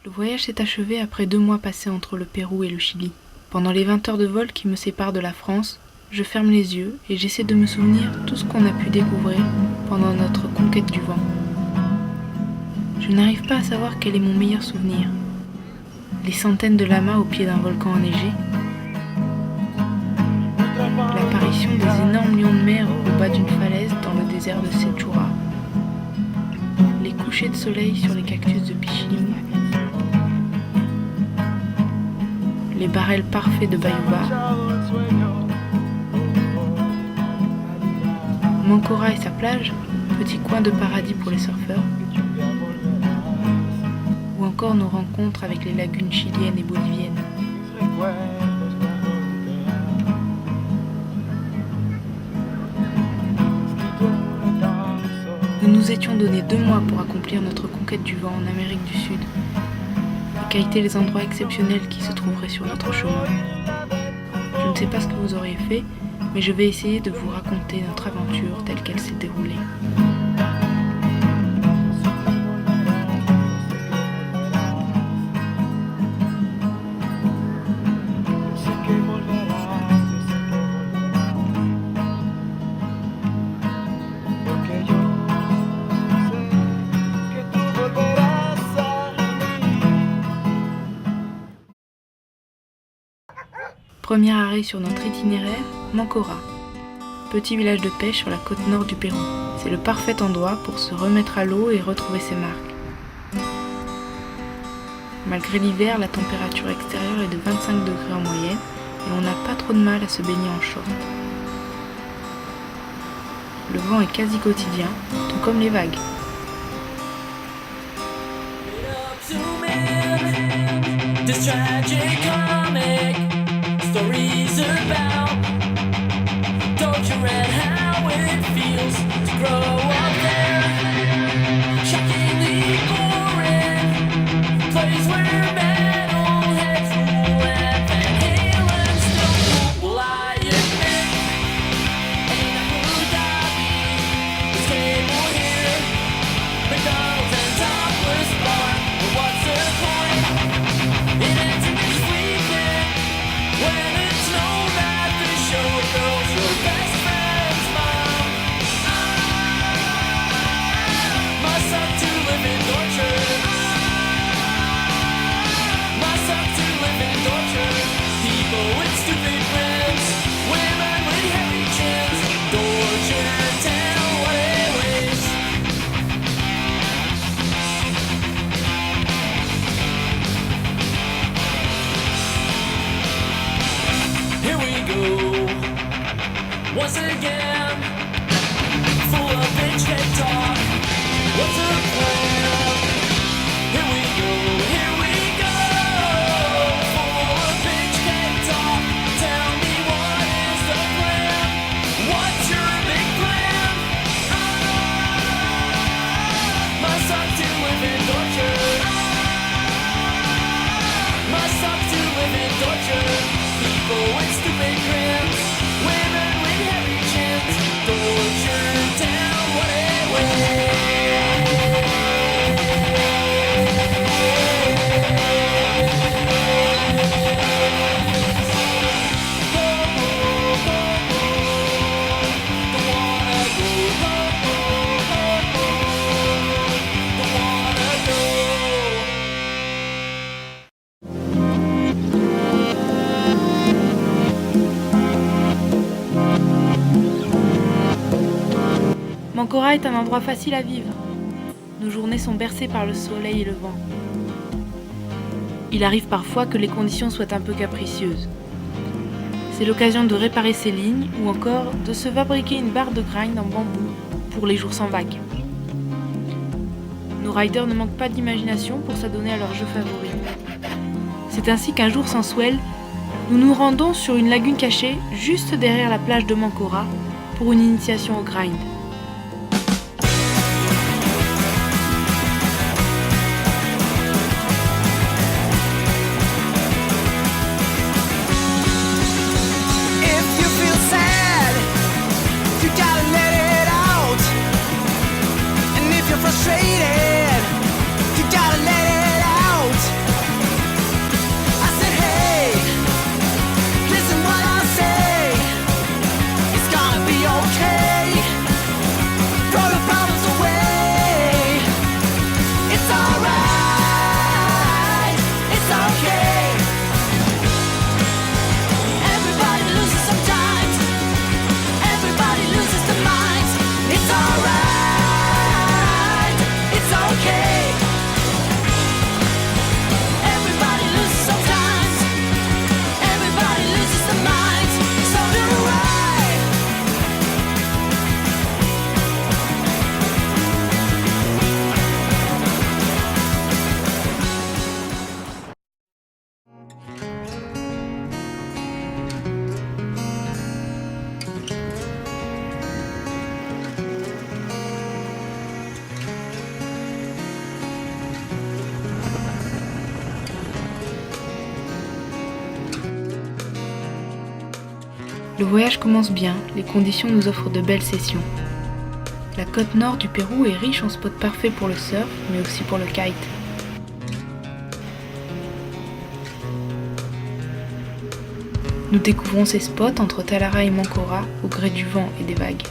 Le voyage s'est achevé après 2 mois passés entre le Pérou et le Chili. Pendant les 20 heures de vol qui me séparent de la France, je ferme les yeux et j'essaie de me souvenir tout ce qu'on a pu découvrir pendant notre conquête du vent. Je n'arrive pas à savoir quel est mon meilleur souvenir. Les centaines de lamas au pied d'un volcan enneigé, l'apparition des énormes lions de mer au bas d'une falaise dans le désert de Sechura, les couchers de soleil sur les cactus de Pichilemu, les barrels parfaits de Bayuba, Mancora et sa plage, petit coin de paradis pour les surfeurs, ou encore nos rencontres avec les lagunes chiliennes et boliviennes. Nous nous étions donné 2 mois pour accomplir notre conquête du vent en Amérique du Sud et qualité les endroits exceptionnels qui se trouveraient sur notre chemin. Je ne sais pas ce que vous auriez fait, mais je vais essayer de vous raconter notre aventure telle qu'elle s'est déroulée. Premier arrêt sur notre itinéraire, Mancora. Petit village de pêche sur la côte nord du Pérou. C'est le parfait endroit pour se remettre à l'eau et retrouver ses marques. Malgré l'hiver, la température extérieure est de 25 degrés en moyenne et on n'a pas trop de mal à se baigner en short. Le vent est quasi quotidien, tout comme les vagues. Stories about, don't you read how it feels to grow up there? Shockingly boring, place where metalheads rule and Van Halen still cool. Well, I admit, ain't Abu Dhabi, this table here, McDonald's and topless bar, but what's the point? It ends in this weekend. When it's known that the showgirl's your best friend's mom, must suck to live in torture. Must suck to live in torture. People with stupid rims, women with heavy chins. Torture, tell what it weighs. Here we go, once again, full of bitch head talk. What's the plan? Here we go, full of bitch head talk. Tell me what is the plan? What's your big plan? Must suck to live in torture. Must suck to live in torture. People with stupid grins, women with heavy chins. Torture, tell what it weighs. Don't wanna go. Mancora est un endroit facile à vivre. Nos journées sont bercées par le soleil et le vent. Il arrive parfois que les conditions soient un peu capricieuses. C'est l'occasion de réparer ses lignes ou encore de se fabriquer une barre de grind en bambou pour les jours sans vagues. Nos riders ne manquent pas d'imagination pour s'adonner à leur jeu favori. C'est ainsi qu'un jour sans swell, nous nous rendons sur une lagune cachée juste derrière la plage de Mancora pour une initiation au grind. Frustrated, you gotta let it out. Le voyage commence bien, les conditions nous offrent de belles sessions. La côte nord du Pérou est riche en spots parfaits pour le surf, mais aussi pour le kite. Nous découvrons ces spots entre Talara et Mancora au gré du vent et des vagues.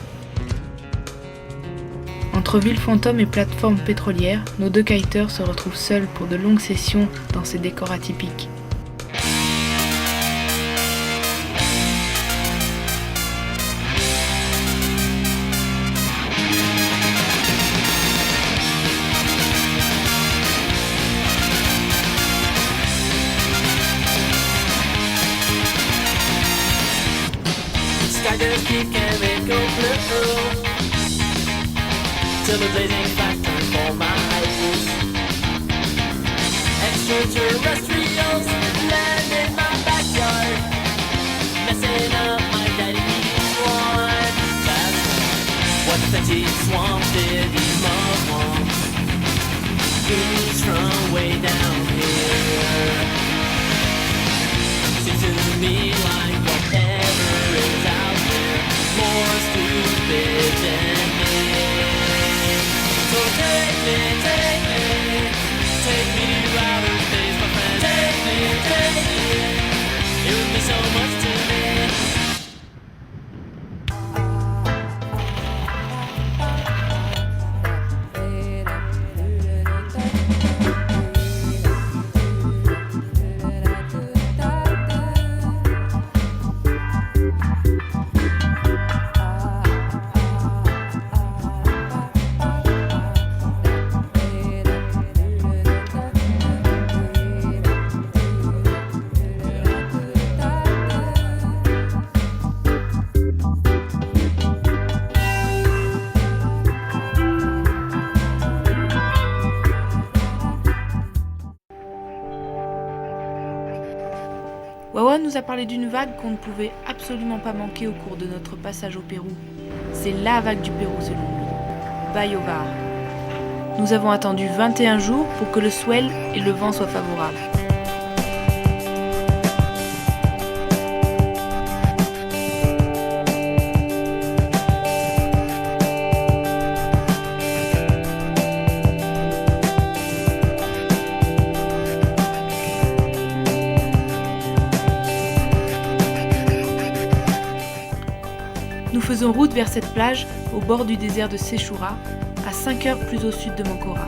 Entre villes fantômes et plateformes pétrolières, nos deux kiteurs se retrouvent seuls pour de longues sessions dans ces décors atypiques. Sky just keep carrying go blue till the blazing flash turns for my eyes. Extraterrestrials land in my backyard, messing up my daddy's lawn. That's what the petty swamp did. These mudwumps ooze from way down here. Seems to me like whatever is out there, more stupid than me. So take me to outer space, my friend. Take me. It would mean so much to me. Wawa nous a parlé d'une vague qu'on ne pouvait absolument pas manquer au cours de notre passage au Pérou. C'est la vague du Pérou selon lui, Bayovar. Nous avons attendu 21 jours pour que le swell et le vent soient favorables. Nous faisons route vers cette plage au bord du désert de Sechura, à 5 heures plus au sud de Mancora.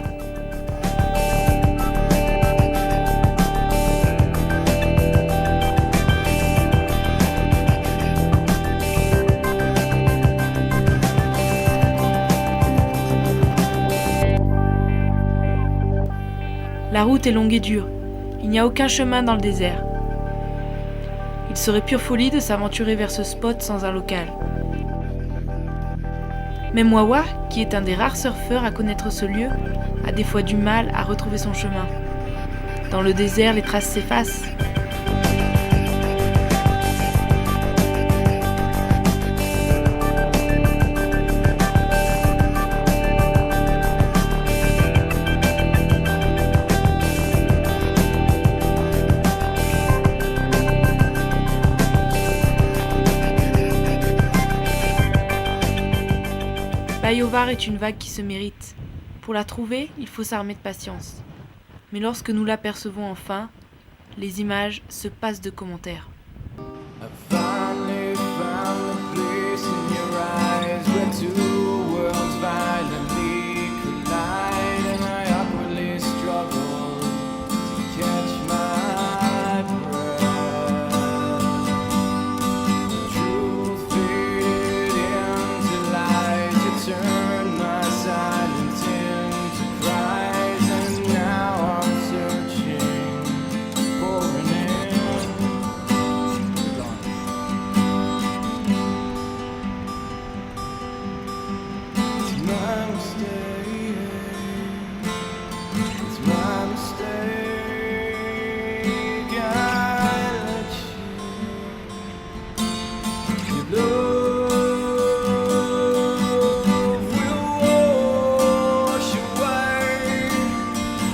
La route est longue et dure. Il n'y a aucun chemin dans le désert. Il serait pure folie de s'aventurer vers ce spot sans un local. Même Wawa, qui est un des rares surfeurs à connaître ce lieu, a des fois du mal à retrouver son chemin. Dans le désert, les traces s'effacent. Bayovar est une vague qui se mérite. Pour la trouver, il faut s'armer de patience. Mais lorsque nous l'apercevons enfin, les images se passent de commentaires. I finally found the place in your eyes where two worlds violently collide, and I awkwardly struggle to catch my breath. The truth faded into lies, you turned my silence into cries, and now I'm searching for an end. It's my mistake. It's my mistake. I let you. Your love will wash away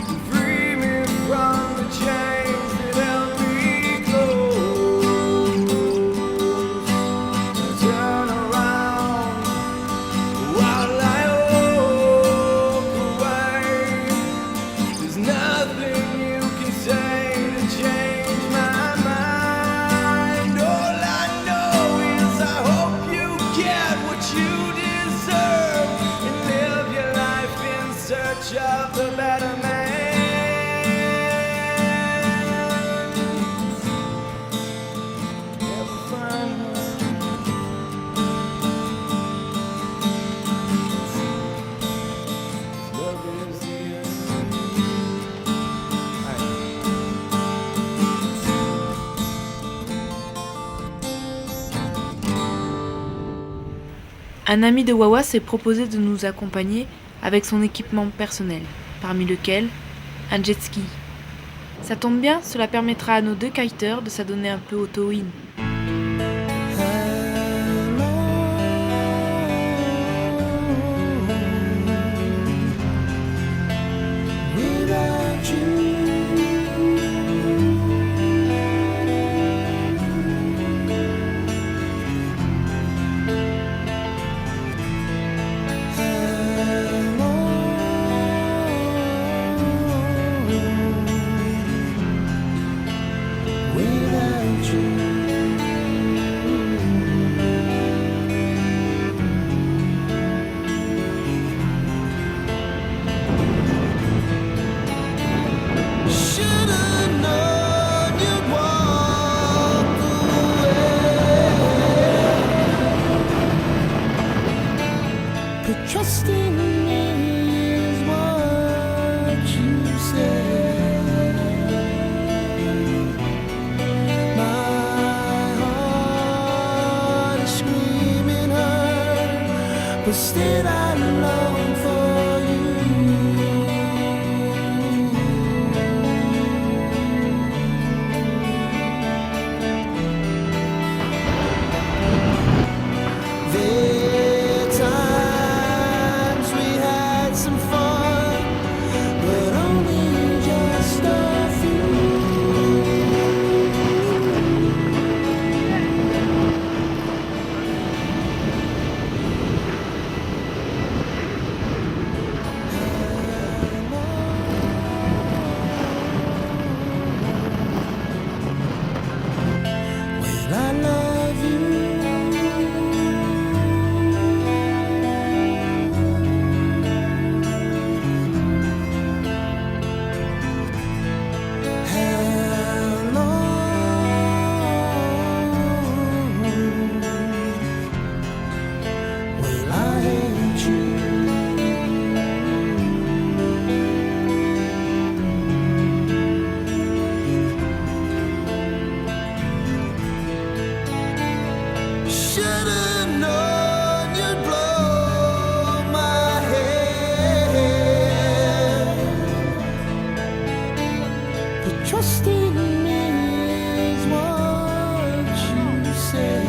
and free me from the chains that held me close. much of the better man. Never find her. Love is the end. Un ami de Wawa s'est proposé de nous accompagner avec son équipement personnel, parmi lequel un jet ski. Ça tombe bien, cela permettra à nos 2 kiteurs de s'adonner un peu au towing. Trusting me is what you said. My heart is screaming hurt, but still I long for you. There are times we had some fun, but only just a few. Well, I love you. How long will I hate you? Should've known you'd blow my head. But trusting me is what you said.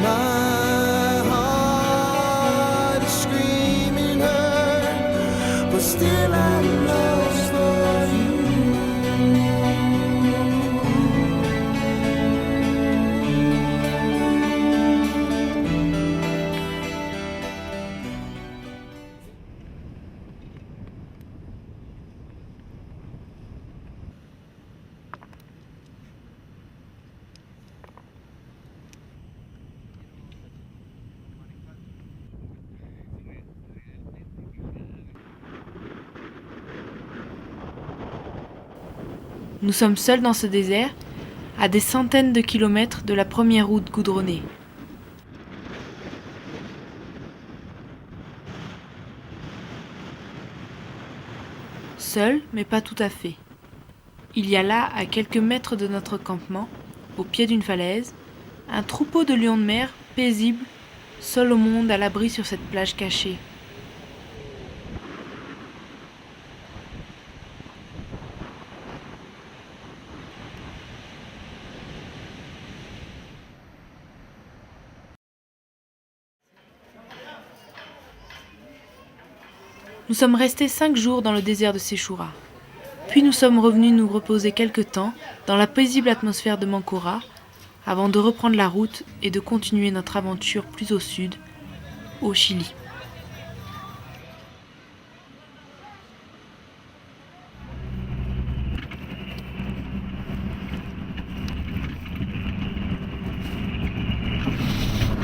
My heart is screaming hurt, but still I'm lost for you. Nous sommes seuls dans ce désert, à des centaines de kilomètres de la première route goudronnée. Seuls, mais pas tout à fait. Il y a là, à quelques mètres de notre campement, au pied d'une falaise, un troupeau de lions de mer, paisibles, seuls au monde à l'abri sur cette plage cachée. Nous sommes restés 5 jours dans le désert de Sechura. Puis nous sommes revenus nous reposer quelque temps dans la paisible atmosphère de Mancora, avant de reprendre la route et de continuer notre aventure plus au sud, au Chili.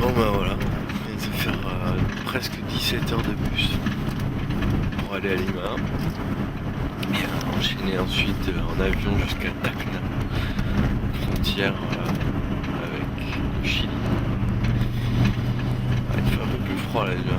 Bon bah voilà, on vient de se faire presque 17 heures de bus pour aller à Lima. Et enchaîner ensuite en avion jusqu'à Tacna, frontière avec le Chili. Il fait un peu plus froid là déjà.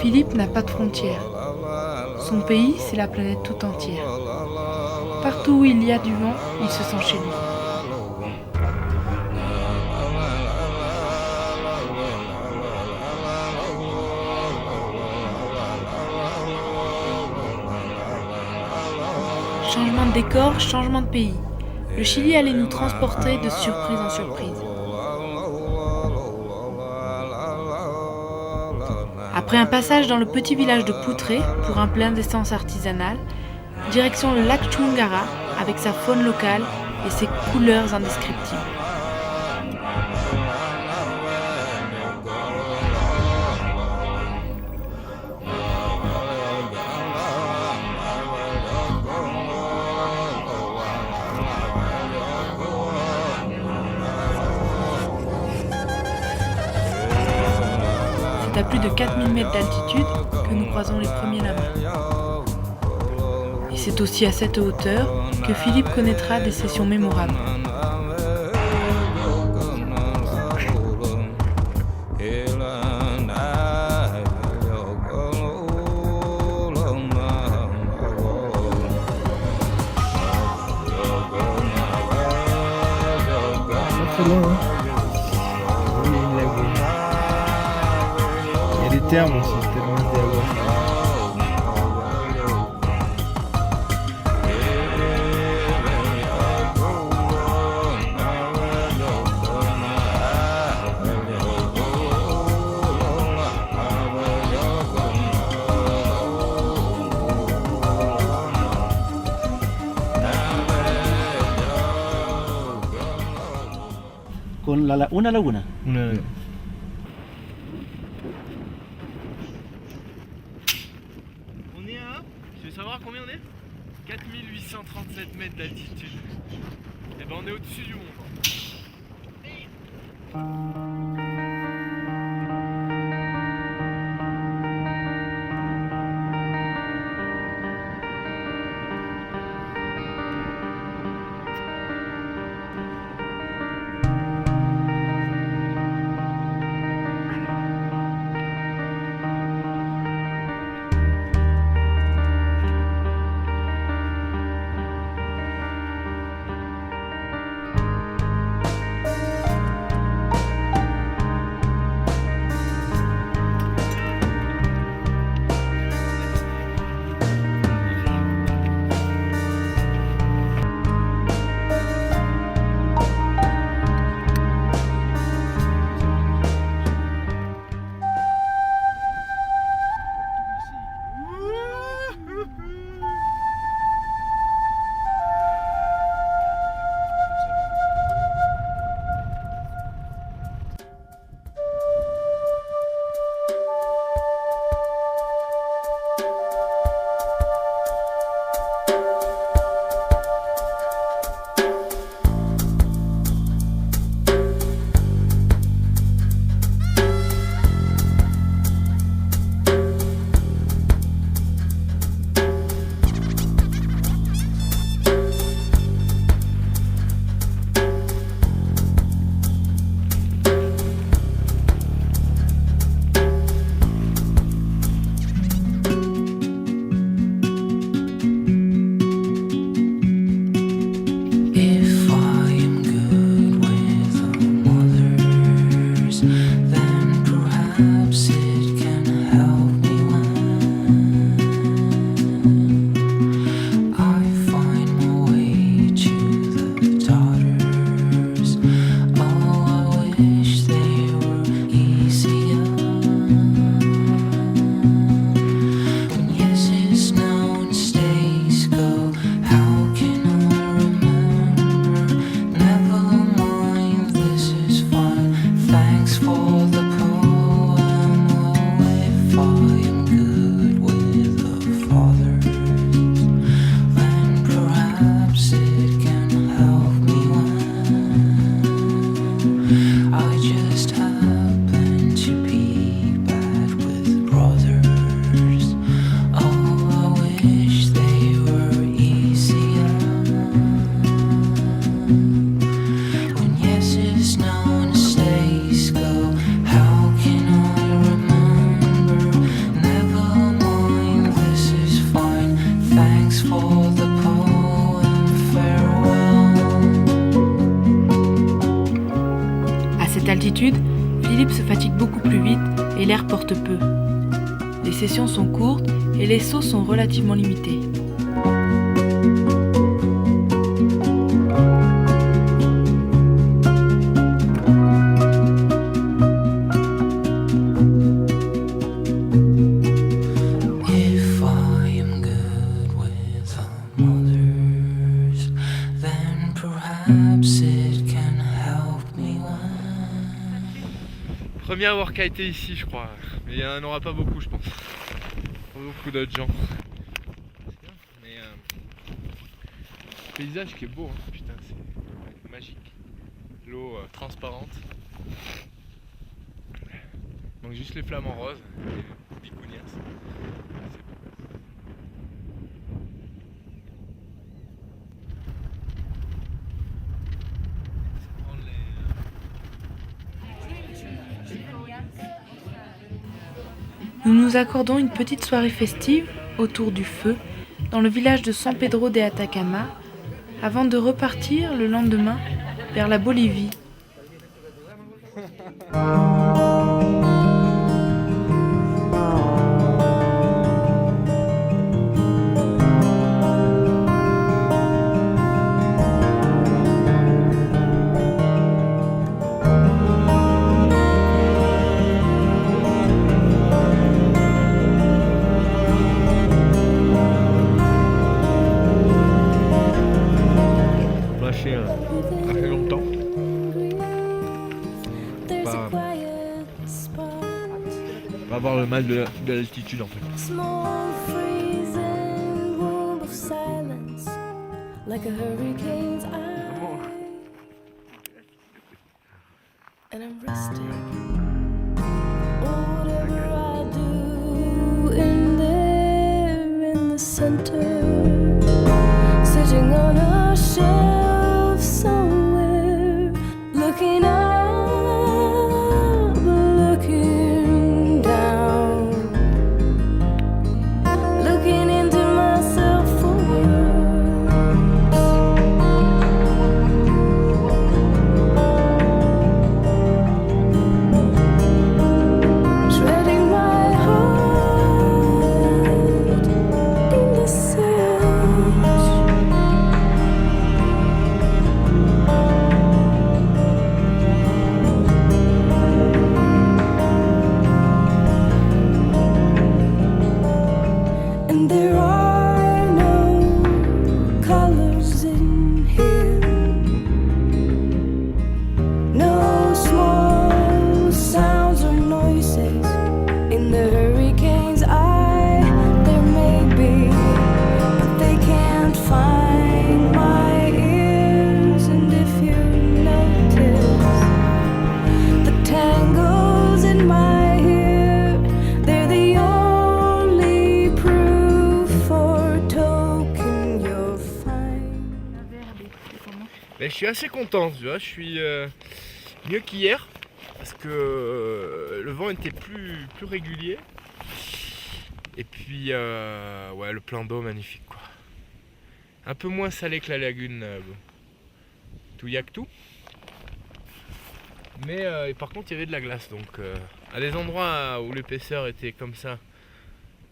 Philippe n'a pas de frontières. Son pays, c'est la planète tout entière. Partout où il y a du vent, il se sent chez lui. Changement de décor, changement de pays. Le Chili allait nous transporter de surprise en surprise. Après un passage dans le petit village de Poutré pour un plein d'essence artisanale, direction le lac Chungara avec sa faune locale et ses couleurs indescriptibles. C'est à plus de 4000 mètres d'altitude que nous croisons les premiers lamas. Et c'est aussi à cette hauteur que Philippe connaîtra des sessions mémorables. C'est long, hein. Oui, il y a une lagune. Il y a des termes aussi, tellement de dialogue. Con una laguna. On est à, tu veux savoir combien on est 4837 mètres d'altitude. Et ben on est au-dessus du monde. Thanks for the poem. just happen to be bad with brothers. Oh, I wish they were easier. When yes is no and stays go, how can I remember? Never mind, this is fine. Thanks for the poem, farewell. À cette altitude, Philippe se fatigue beaucoup plus vite et l'air porte peu. Les sessions sont courtes et les sauts sont relativement limités. If I am good with others, then perhaps it can help me when Premier à avoir kité ici, je crois. Mais il n'y en aura pas beaucoup, je pense. Pas beaucoup d'autres gens. Mais le paysage qui est beau, hein. Putain, c'est magique. L'eau transparente. Donc juste les flamants roses, les bicougnasses. C'est beau. C'est prendre les, Nous nous accordons une petite soirée festive autour du feu dans le village de San Pedro de Atacama avant de repartir le lendemain vers la Bolivie. lâcher assez longtemps. There's Pas- a quiet spot, Pas avoir le mal de l'altitude en fait. small freezing womb of silence, like a hurricane's eye. And I'm resting. Whatever I do in there in the center, sitting on a shelf somewhere, looking up, looking down, looking into myself for words, shredding my heart in the search. And there are no colors in here, no small sounds or noises in the hurricane's eye. There may be, but they can't find my ears. And if you notice the tangles in my hair, they're the only proof or token you'll find. Mais je suis assez content, tu vois, je suis mieux qu'hier parce que le vent était plus régulier. Et puis ouais, le plan d'eau magnifique quoi. Un peu moins salé que la lagune Tuyactu. Mais et par contre il y avait de la glace donc à des endroits où l'épaisseur était comme ça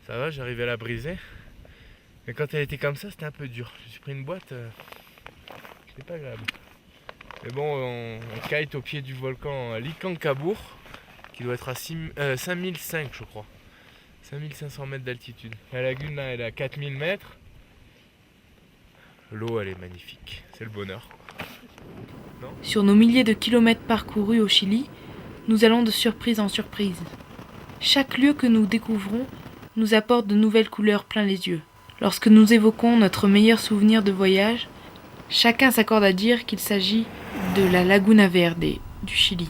va, j'arrivais à la briser. Mais quand elle était comme ça c'était un peu dur. J'ai pris une boîte, c'était pas agréable. Mais bon, on kite au pied du volcan Licancabur, qui doit être à 5005 je crois. 5500 mètres d'altitude. La lagune là, elle est à 4000 mètres. L'eau elle est magnifique, c'est le bonheur. Sur nos milliers de kilomètres parcourus au Chili, nous allons de surprise en surprise. Chaque lieu que nous découvrons nous apporte de nouvelles couleurs plein les yeux. Lorsque nous évoquons notre meilleur souvenir de voyage, chacun s'accorde à dire qu'il s'agit de la Laguna Verde du Chili.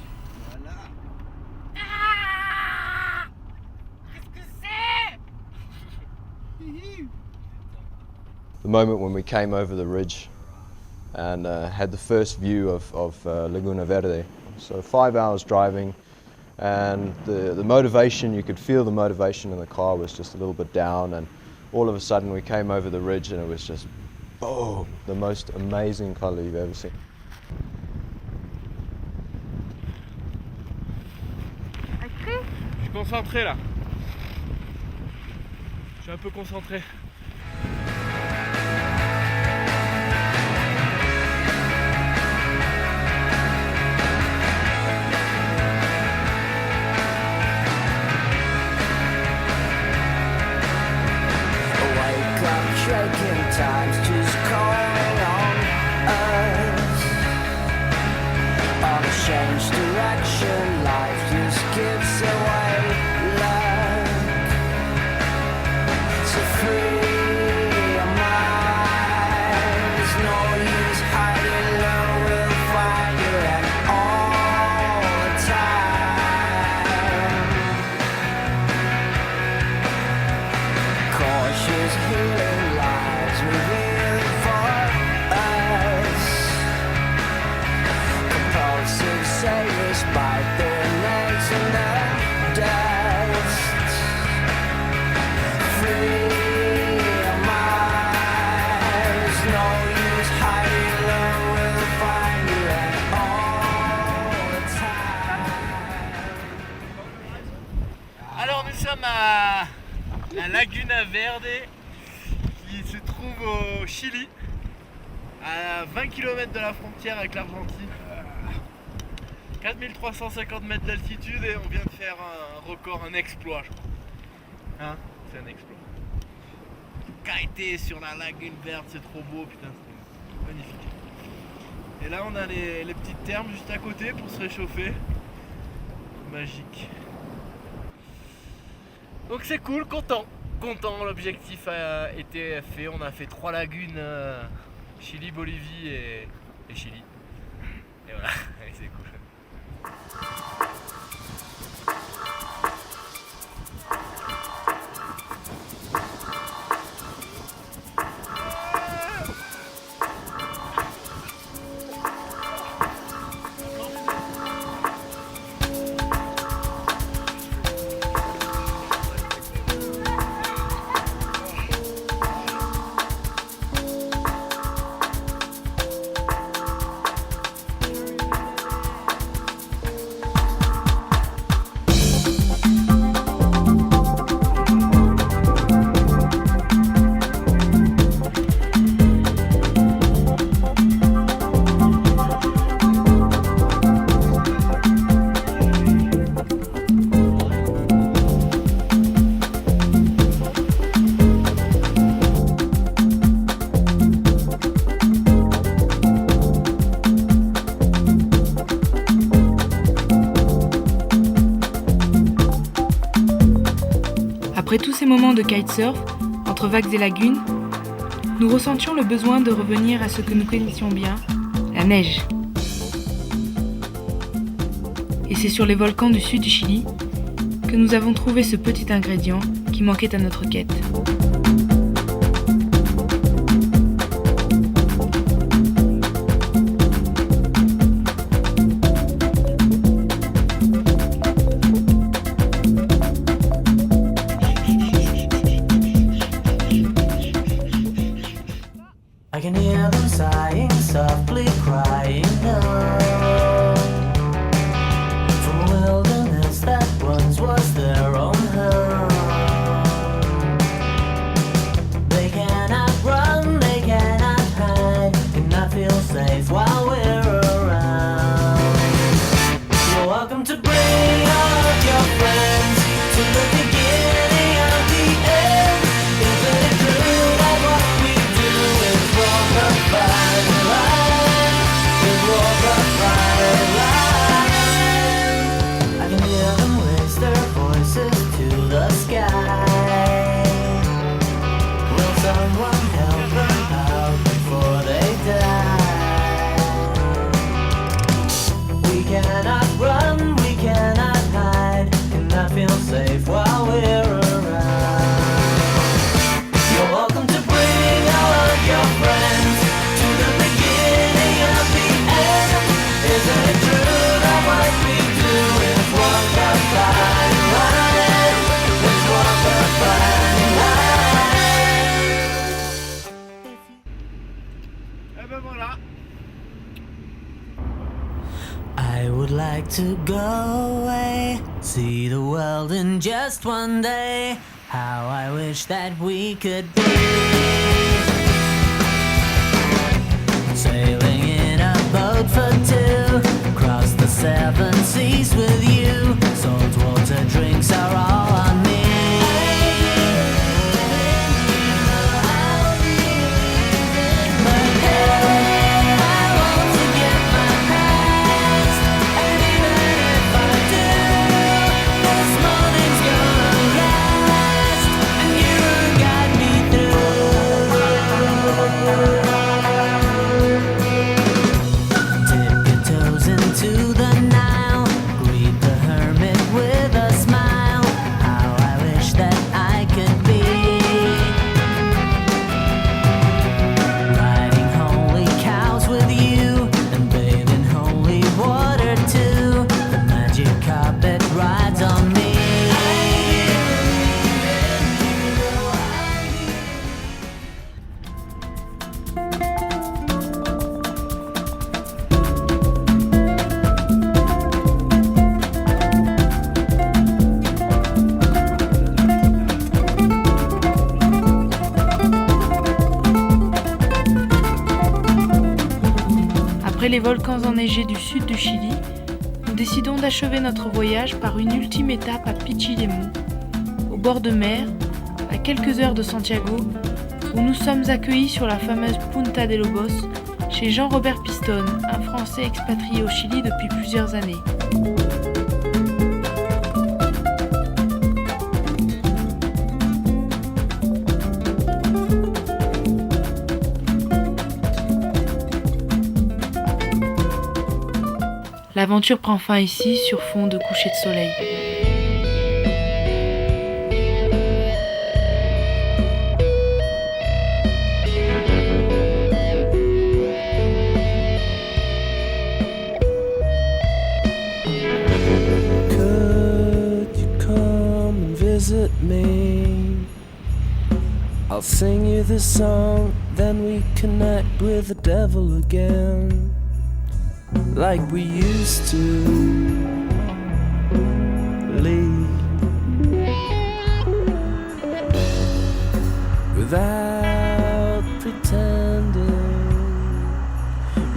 the moment when we came over the ridge and had the first view of Laguna Verde. So 5 hours driving, and the motivation, you could feel the motivation in the car was just a little bit down, and all of a sudden we came over the ridge and it was just, boom, the most amazing color you've ever seen. Je suis concentré là. Je suis un peu concentré. Wake up, shaking times just calling on us. On a change direction, life just gives away luck. So free your mind, there's no use hiding, love will find you and all the time. Cautious healing lies revealed for us. Compulsive sailors bite their legs in the dust. Free your mind, there's no use hiding, love will find you and all the time. Alors nous sommes à la Laguna Verde qui se trouve au Chili, à 20 km de la frontière avec l'Argentine. 4350 mètres d'altitude et on vient de faire un record, un exploit je crois. Hein, c'est un exploit. Kiter sur la Lagune Verde, c'est trop beau, putain, c'est magnifique. Et là on a les petites thermes juste à côté pour se réchauffer. Magique. Donc c'est cool, content, l'objectif a été fait, on a fait 3 lagunes, Chili, Bolivie et Chili. Et voilà, c'est cool. Après tous ces moments de kitesurf, entre vagues et lagunes, nous ressentions le besoin de revenir à ce que nous connaissions bien, la neige. Et c'est sur les volcans du sud du Chili que nous avons trouvé ce petit ingrédient qui manquait à notre quête. I can hear them sighing, softly crying out from a wilderness that once was their own home. They cannot run, they cannot hide, cannot feel safe while we're around. You're welcome to bring all of your friends to the beginning of the end. Isn't it true that what we do is walk a fine line? Is walk a fine line. I can hear them raise their voices to the sky. Will someone help them out before they die? We cannot run, we cannot to go away, see the world in just one day. How I wish that we could be sailing in a boat for two, cross the 7 seas with you. Saltwater drinks are all on me. But hey, I won't forget my past, and even if I do, this morning's gonna last, and you got me through. Dip your toes into the Nile, greet the hermit with a smile. How I wish that I could be riding holy cows with you and bathe in holy water too. The magic carpet rides on me. Après les volcans enneigés du sud du Chili, nous décidons d'achever notre voyage par une ultime étape à Pichilemu, au bord de mer, à quelques heures de Santiago, où nous sommes accueillis sur la fameuse Punta de Lobos, chez Jean-Robert Piston, un Français expatrié au Chili depuis plusieurs années. L'aventure prend fin ici sur fond de coucher de soleil. Could you come and visit me? I'll sing you this song, then we connect with the devil again, like we used to. Leave without pretending.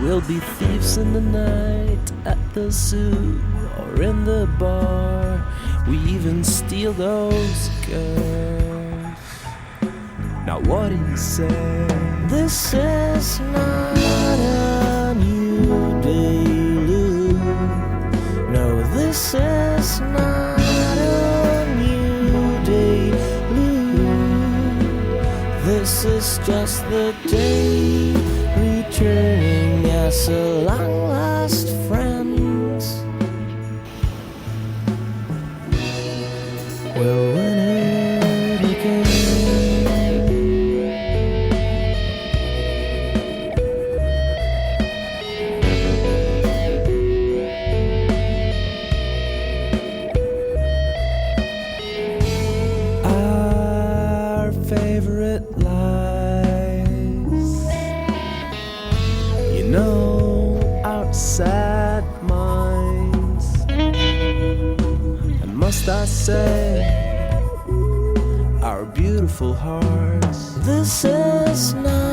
We'll be thieves in the night at the zoo or in the bar. We even steal those girls. Now what do you say? This is not a new day, Lou. No, this is not a new day, Lou. This is just the day returning as a long lost friends. We'll win it again. Our favorite lies, you know, our sad minds, and must I say, our beautiful hearts. This is not